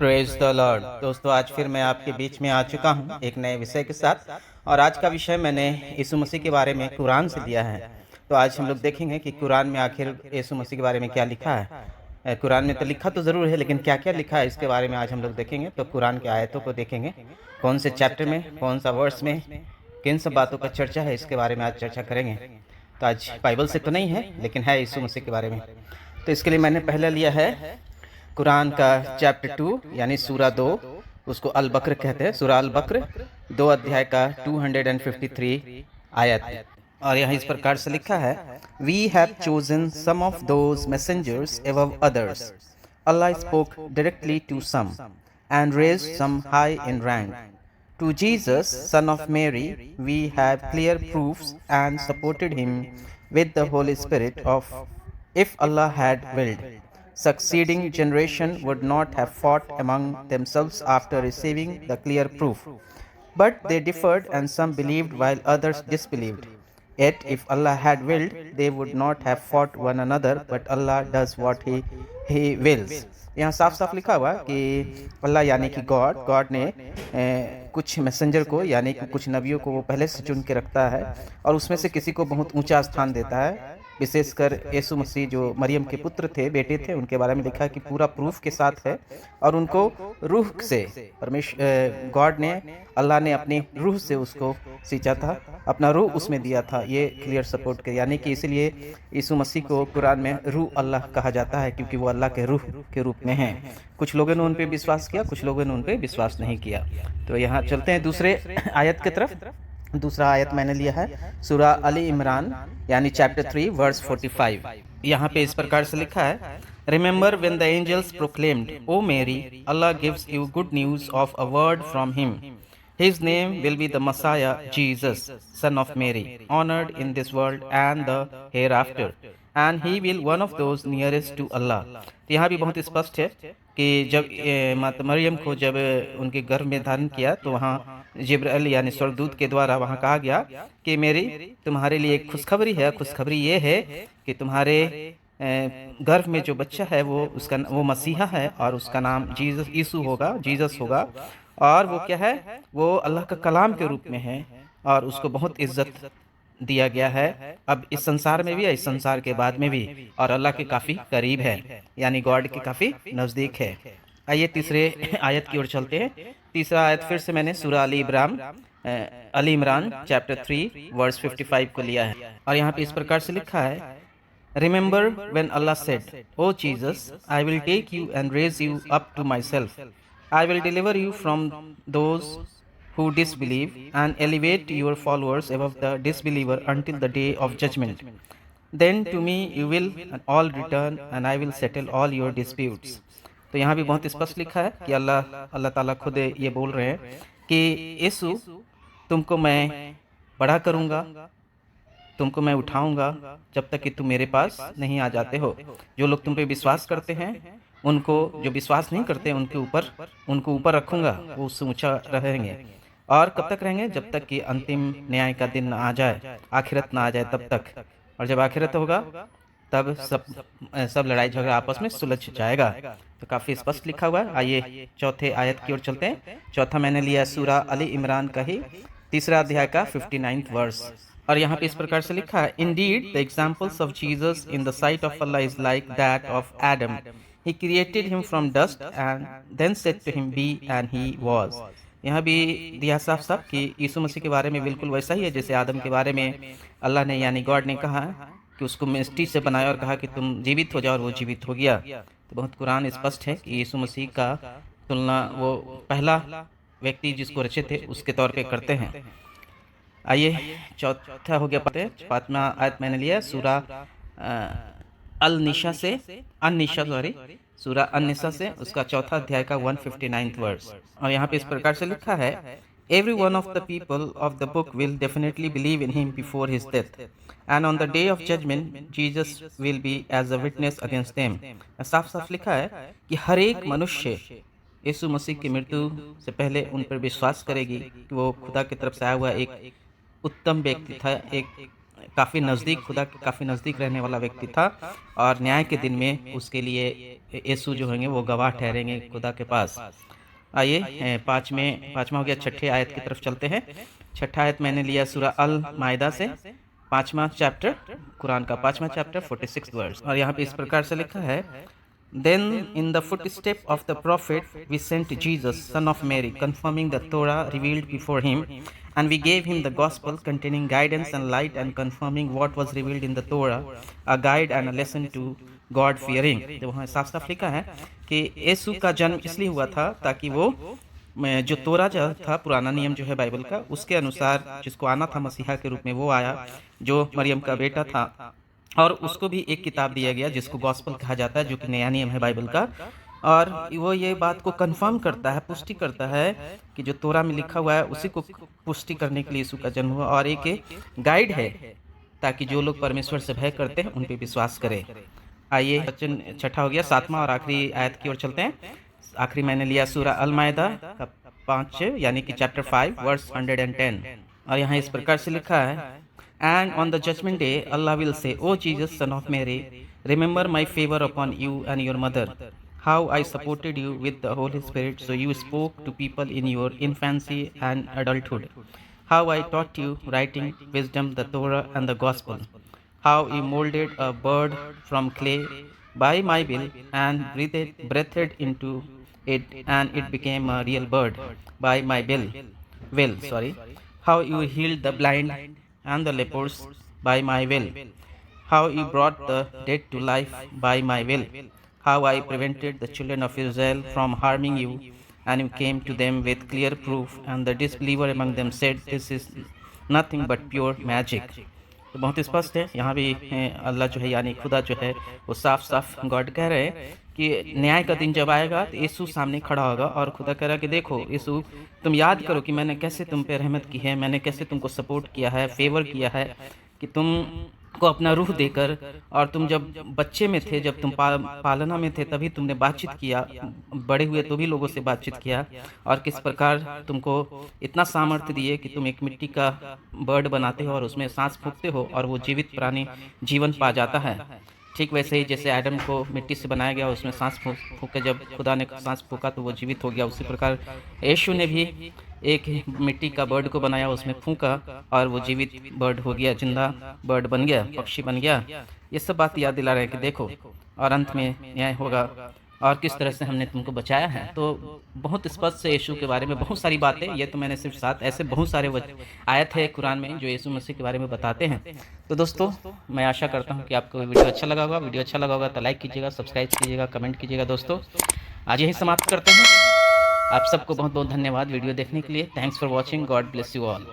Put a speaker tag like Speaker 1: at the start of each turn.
Speaker 1: Praise the Lord. दोस्तों, आज फिर मैं आपके बीच में आ चुका हूं एक नए विषय के साथ। और आज का विषय मैंने यीशु मसीह के बारे में कुरान से लिया है। तो आज हम लोग देखेंगे कि कुरान में आखिर यीशु मसीह के बारे में क्या लिखा है। कुरान में तो लिखा तो ज़रूर है, लेकिन क्या क्या लिखा है इसके बारे में आज हम लोग देखेंगे। तो कुरान के आयतों को देखेंगे, कौन से चैप्टर में, कौन सा वर्स में किन सब बातों का चर्चा है, इसके बारे में आज चर्चा करेंगे। तो आज बाइबल से तो नहीं है, लेकिन है यीशु मसीह के बारे में। तो इसके लिए मैंने पहले लिया है कुरान का चैप्टर 2 यानी सूरा 2, उसको अल बकर कहते हैं। सूरा अल बकर 2 अध्याय का 253 आयत। और यहाँ इस प्रकार से लिखा है, we have chosen some of those messengers above others. Allah spoke directly to some and raised some high in rank. To Jesus, son of Mary, we have clear proofs and supported him with the Holy Spirit of if Allah had willed. Succeeding generation would not have fought among themselves after receiving the clear proof. But they differed, and some believed while others disbelieved. Yet, if Allah had willed, they would not have fought one another, but Allah does what He wills. यहाँ साफ साफ लिखा हुआ कि अल्लाह यानी कि God ने कुछ मैसेंजर को यानी कि कुछ नबियों को वो पहले से चुन के रखता है, और उसमें से किसी को बहुत ऊंचा स्थान देता है। विशेषकर यीशु मसीह जो मरियम के पुत्र थे, बेटे थे, उनके बारे में लिखा है कि पूरा प्रूफ के साथ है। और उनको रूह से गॉड ने, अल्लाह ने अपनी रूह से उसको सींचा था, अपना रूह उसमें दिया था। ये क्लियर सपोर्ट कर, यानी कि इसलिए यीशु मसीह को कुरान में रूह अल्लाह कहा जाता है, क्योंकि वो अल्लाह के रूह के रूप में हैं। कुछ लोगों ने उन पर विश्वास किया, कुछ लोगों ने उन पर विश्वास नहीं किया। तो यहाँ चलते हैं दूसरे आयत की तरफ। दूसरा आयत मैंने लिया है सूरा अली इमरान यानी चैप्टर 3 वर्स 45। यहाँ पे इस प्रकार से लिखा है, remember when the angels proclaimed, O Mary, Allah gives you good news of a word from him. His name will be the Messiah, Jesus, son of Mary, honored in this world and the hereafter, and he will one of those nearest to Allah. तो यहाँ भी बहुत स्पष्ट है कि जब माता मरियम को जब उनके गर्भ में धारण किया, तो वहाँ जिब्राइल यानी स्वर्गदूत के द्वारा वहाँ कहा गया कि मेरी, तुम्हारे लिए एक खुशखबरी है। खुशखबरी ये है कि तुम्हारे गर्भ में जो बच्चा है वो मसीहा है, और उसका नाम यीशु होगा, जीसस होगा। और वो क्या है, वो अल्लाह का कलाम के रूप में है, और उसको बहुत इज्जत दिया गया है, अब इस संसार में भी है, इस संसार के बाद में भी, और अल्लाह के काफ़ी करीब है, यानी गॉड के काफ़ी नज़दीक है। आइए तीसरे आयत की ओर चलते हैं। तीसरा आयत फिर से मैंने सूरा अली इमरान चैप्टर 3 वर्स 55 को लिया है। और यहाँ पे इस प्रकार से लिखा है, remember when Allah said, O Jesus, I will take you and raise you up to myself. I will deliver you from those who disbelieve and elevate your followers above the disbeliever until the day of judgment. Then to me you will all return and I will settle all your disputes. तो यहाँ भी बहुत स्पष्ट लिखा है कि अल्लाह ताला खुद ये बोल रहे हैं कि यीशु, तुमको मैं बड़ा करूँगा, तुमको मैं उठाऊँगा जब तक कि तुम मेरे पास नहीं आ जाते हो। जो लोग तुम पे विश्वास करते हैं, उनको, जो विश्वास नहीं करते उनको ऊपर रखूंगा, वो उससे ऊंचा रहेंगे। और कब तक रहेंगे? जब तक कि अंतिम न्याय का दिन ना आ जाए, आखिरत ना आ जाए, तब तक। और जब आखिरत होगा तब सब लड़ाई झगड़ा आपस में सुलझ जाएगा। तो काफ़ी स्पष्ट लिखा हुआ है। आइए चौथे आयत की ओर चलते हैं। चौथा मैंने लिया सूरा अली इमरान का ही तीसरा अध्याय का 59 वर्स। और यहाँ पे इस प्रकार से लिखा है, Indeed the examples of Jesus in the site of Allah is like that of Adam. He created him from dust and then said to him be and he was. यहाँ भी दिया साफ साफ कि यीशु मसीह के बारे में बिल्कुल वैसा ही है जैसे आदम के बारे में अल्लाह ने यानी गॉड ने कहा कि उसको मिट्टी से बनाया और कहा कि तुम जीवित हो जाओ, और वो जीवित हो गया। तो बहुत कुरान स्पष्ट है कि यीशु मसीह का तुलना वो पहला व्यक्ति जिसको रचे थे उसके तौर पे करते हैं। आइए चौथा हो गया पते। पांचवा आयत मैंने लिया सूरा सूरा अन्निसा से उसका चौथा अध्याय का 159 वर्स। और यहाँ पे इस प्रकार से लिखा है, every one of the people of the book will definitely believe in him before his death, and on the day of judgement Jesus will be as a witness against them. साफ साफ लिखा है कि हर एक मनुष्य यीशु मसीह की मृत्यु से पहले उन पर विश्वास करेगी कि वो खुदा की तरफ से आया हुआ एक उत्तम व्यक्ति था, एक काफ़ी नज़दीक, खुदा के काफ़ी नज़दीक रहने वाला व्यक्ति था और न्याय के दिन में उसके लिए यीशु जो होंगे वो गवाह ठहरेंगे खुदा के पास। आइए पाँचवा हो गया, छठे आयत की तरफ चलते हैं। छठा आयत मैंने लिया सूरा अल मायदा से, 5वां चैप्टर, कुरान का 5वां चैप्टर 46 वर्स। और यहाँ पे इस प्रकार से लिखा है, Then in the footstep of the prophet we sent Jesus, son of Mary, confirming the Torah revealed before him, and we gave him the gospel containing guidance and light and confirming what was revealed in the Torah, a guide and a lesson to God fearing। तो वहाँ साफ साफ लिखा है कि यीशु का जन्म इसलिए हुआ था ताकि वो जो तोरा जो था, पुराना नियम जो है बाइबल का, उसके अनुसार जिसको आना था मसीहा के रूप में वो आया, जो मरियम का बेटा था, और उसको भी एक किताब दिया गया जिसको गॉस्पल कहा जाता है, जो कि नया नियम है बाइबल का। और वो ये बात को कंफर्म करता है, पुष्टि करता है कि जो तोरा में लिखा हुआ है उसी को पुष्टि करने के लिए यीशु का जन्म हुआ, और एक गाइड है ताकि जो लोग परमेश्वर से भय करते हैं उन पे विश्वास करें। आइए वचन छठा हो गया, 7वां और आखिरी आयत की ओर चलते हैं। आखिरी मैंने लिया सूरा अल मायदा का 5 यानी कि चैप्टर 5 वर्स 110। और यहाँ इस प्रकार से लिखा है, And on the judgment day, Allah will say, O Jesus, son of Mary, remember my favor upon you and your mother, how I supported you with the Holy Spirit, so you spoke to people in your infancy and adulthood, how I taught you writing, wisdom, the Torah, and the gospel, how you molded a bird from clay by my will and breathed into it, and it became a real bird by my will, how you healed the blind and the lepers by my will, how you brought the dead to life by my will, how I prevented the children of Israel from harming you, and you came to them with clear proof, and the disbeliever among them said, this is nothing but pure magic। तो बहुत स्पष्ट है यहाँ भी अल्लाह जो है यानी खुदा जो है वो साफ साफ गॉड कह रहे हैं कि न्याय का दिन जब आएगा तो यीशु सामने खड़ा होगा, और खुदा कह रहा है कि देखो यीशु, तुम याद करो कि मैंने कैसे तुम पे रहमत की है, मैंने कैसे तुमको सपोर्ट किया है, फेवर किया है, कि तुम को अपना रूह देकर, और तुम जब बच्चे में थे, जब तुम पालना में थे, तभी तुमने बातचीत किया, बड़े हुए तो भी लोगों से बातचीत किया, और किस प्रकार तुमको इतना सामर्थ्य दिए कि तुम एक मिट्टी का बर्ड बनाते हो और उसमें सांस फूंकते हो और वो जीवित प्राणी जीवन पा जाता है। ठीक वैसे ही जैसे एडम को मिट्टी से बनाया गया, उसमें सांस फूंक के जब खुदा ने सांस फूंका तो वो जीवित हो गया, उसी प्रकार यीशु ने भी एक मिट्टी का बर्ड को बनाया, उसमें फूंका और वो जीवित बर्ड हो गया, जिंदा बर्ड बन गया, पक्षी बन गया। ये सब बात याद दिला रहे हैं कि देखो, और अंत में न्याय होगा और किस तरह से हमने तुमको बचाया है। तो बहुत स्पष्ट से यीशु के बारे में बहुत सारी बातें, ये तो मैंने सिर्फ 7 ऐसे बहुत सारे आयत है कुरान में जो यीशु मसीह के बारे में बताते हैं। तो दोस्तों, मैं आशा करता हूँ कि आपको वीडियो अच्छा लगा होगा। वीडियो अच्छा लगा होगा तो लाइक कीजिएगा, सब्सक्राइब कीजिएगा, कमेंट कीजिएगा। दोस्तों, आज यही समाप्त करते हैं। आप सबको बहुत बहुत धन्यवाद वीडियो देखने के लिए। Thanks for watching. God bless you all.